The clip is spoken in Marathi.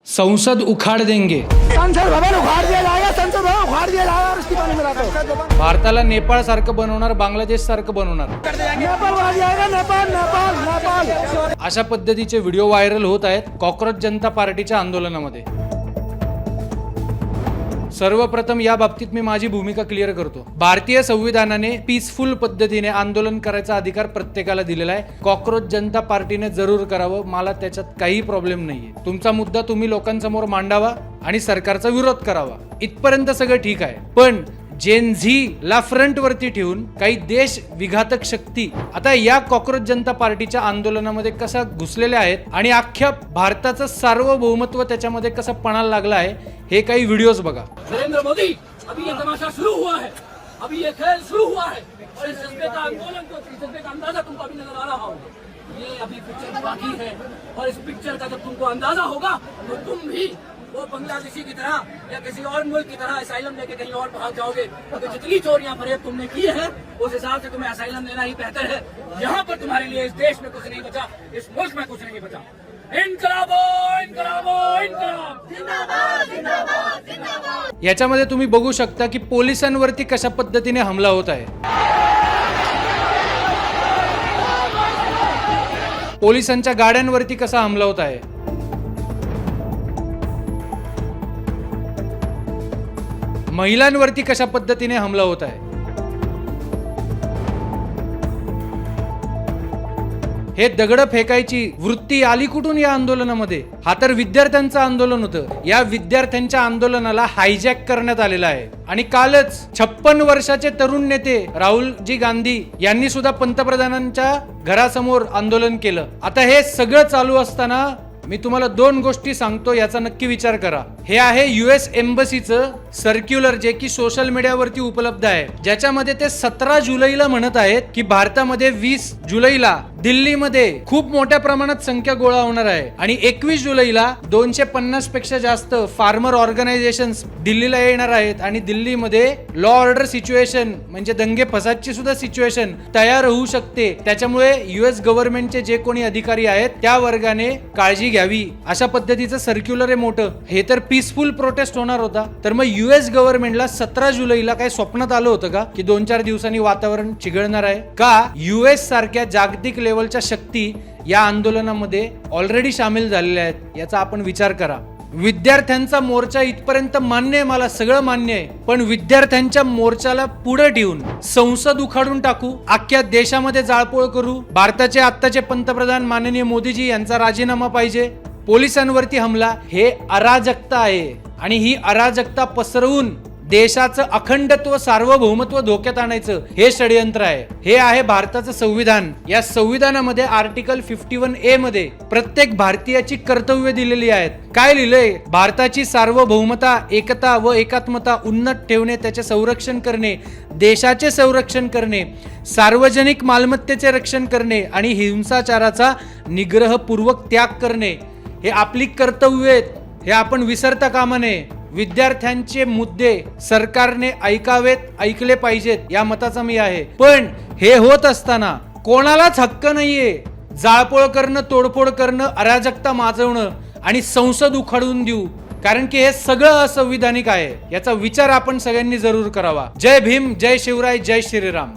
संसद उखाड़ देंगे। संसद भवन उखाड़ दिया जाएगा, संसद भवन उखाड़ दिया जाएगा और इस्तीफा नहीं मिला। भारताला नेपाळ सारखं बनवणार, बांगलादेश सारखं बनवणार, नेपाल आ जाएगा, नेपाल नेपाल नेपाल। अशा पद्धतीचे व्हिडिओ व्हायरल होत आहेत कॉकरोच जनता पार्टीच्या आंदोलनामध्ये। सर्वप्रथम या बाबतीत मी माझी भूमिका क्लिअर करतो। भारतीय संविधानाने पीसफुल पद्धतीने आंदोलन करायचा अधिकार प्रत्येकाला दिलेला आहे। कॉकरोच जनता पार्टीने जरूर करावं, मला त्याच्यात काही प्रॉब्लेम नाहीये। तुमचा मुद्दा तुम्ही लोकांसमोर मांडावा आणि सरकारचा विरोध करावा, इथपर्यंत सगळं ठीक आहे। पण जेन झी ला फ्रंट वरती ठेवून काही देश विघातक शक्ती आता या कॉकरोच जनता पार्टीच्या आंदोलनामध्ये कसा घुसलेल्या आहेत आणि अख्ख्या भारताचं सार्वभौमत्व त्याच्यामध्ये कसं पणाला लागलं आहे, हे काही व्हिडिओज बघा। नरेंद्र मोदी, अभी ये तमाशा शुरू हुआ है, अभी ये खेल शुरू हुआ है और इस जज्बे का आंदोलन को, इस जज्बे का अंदाजा तुमको अभी नजर आ रहा होगा। ये अभी पिक्चर बाकी है और इस पिक्चर का जब तुमको अंदाजा होगा तो तुम भी वो बांग्लादेशी की तरह या किसी और मुल्क की तरह असाइलम लेके कहीं और भाग जाओगे। क्योंकि जितनी चोरियां फरेब तुमने की है उस हिसाब से तुम्हें असाइलम लेना ही बेहतर है। यहाँ पर तुम्हारे लिए इस देश में कुछ नहीं बचा, इस मुल्क में कुछ नहीं बचा। इनकलाबो इनकलाबो इनकलाब, जिंदाबाद जिंदाबाद जिंदाबाद। याच्यामध्ये तुम्ही बघू शकता की पोलिसांवरती कशा पद्धतीने हमला होत आहे। पोलिसांच्या गाड्यांवरती कसा हमला होत आहे। महिलांवरती कशा पद्धतीने हमला होत आहे। हे दगड फेकायची वृत्ती आली कुठून या आंदोलनामध्ये? हा तर विद्यार्थ्यांचं आंदोलन होतं। या विद्यार्थ्यांच्या आंदोलनाला हायजॅक करण्यात आलेला आहे आणि कालच 56 वर्षाचे तरुण नेते राहुलजी गांधी यांनी सुद्धा पंतप्रधानांच्या घरासमोर आंदोलन केलं। आता हे सगळं चालू असताना मी तुम्हाला दोन गोष्टी सांगतो, याचा नक्की विचार करा। हे आहे US एम्बसीचं सर्क्युलर, जे की सोशल मीडियावरती उपलब्ध आहे, ज्याच्यामध्ये ते 17 जुलैला म्हणत आहेत की भारतामध्ये 20 जुलैला दिल्लीमध्ये खूप मोठ्या प्रमाणात संख्या गोळा होणार आहे आणि 21 जुलैला 250 पेक्षा जास्त फार्मर ऑर्गनायझेशन्स दिल्लीला येणार आहेत आणि दिल्लीमध्ये लॉ ऑर्डर सिच्युएशन म्हणजे दंगे फसादची सुद्धा सिच्युएशन तयार होऊ शकते। त्याच्यामुळे US गव्हर्नमेंटचे जे कोणी अधिकारी आहेत त्या वर्गाने काळजी घ्यावी, अशा पद्धतीचं सर्क्युलर आहे मोठं। हे तर पीसफुल प्रोटेस्ट होणार होता, तर मग US गव्हर्नमेंटला 17 जुलैला काय स्वप्नात आलं होतं का की 2-4 दिवसांनी वातावरण चिघळणार आहे का? US सारख्या जागतिक लेवलच्या शक्ती या आंदोलनामध्ये ऑलरेडी सामील झालेल्या आहेत, याचा आपण विचार करा। विद्यार्थ्यांचा मोर्चा इथपर्यंत मान्य आहे, मला सगळं मान्य आहे, पण विद्यार्थ्यांच्या मोर्चाला पुढे ठेवून संसद उखाडून टाकू, अख्ख्या देशामध्ये जाळपोळ करू, भारताचे आत्ताचे पंतप्रधान माननीय मोदीजी यांचा राजीनामा पाहिजे, पोलिसांवरती हमला, हे अराजकता आहे आणि ही अराजकता पसरवून देशाचं अखंडत्व सार्वभौमत्व धोक्यात आणायचं हे षडयंत्र आहे। हे आहे भारताचं संविधान। या संविधानामध्ये आर्टिकल 51A मध्ये प्रत्येक भारतीयाची कर्तव्य दिलेली आहेत। काय लिहिलंय? भारताची सार्वभौमता, एकता व एकात्मता उन्नत ठेवणे, त्याचे संरक्षण करणे, देशाचे संरक्षण करणे, सार्वजनिक मालमत्तेचे रक्षण करणे आणि हिंसाचाराचा निग्रहपूर्वक त्याग करणे, हे आपली कर्तव्य आहेत। हे आपण विसरता कामा नये। विद्यार्थ्यांचे मुद्दे सरकारने ऐकावेत, ऐकले पाहिजेत, या मताचा मी आहे। पण हे होत असताना कोणालाच हक्क नाहीये जाळपोळ करणं, तोडफोड करणं, अराजकता माजवणं आणि संसद उखाडून देऊ, कारण की हे सगळं असंविधानिक आहे। याचा विचार आपण सगळ्यांनी जरूर करावा। जय भीम, जय शिवराय, जय श्रीराम।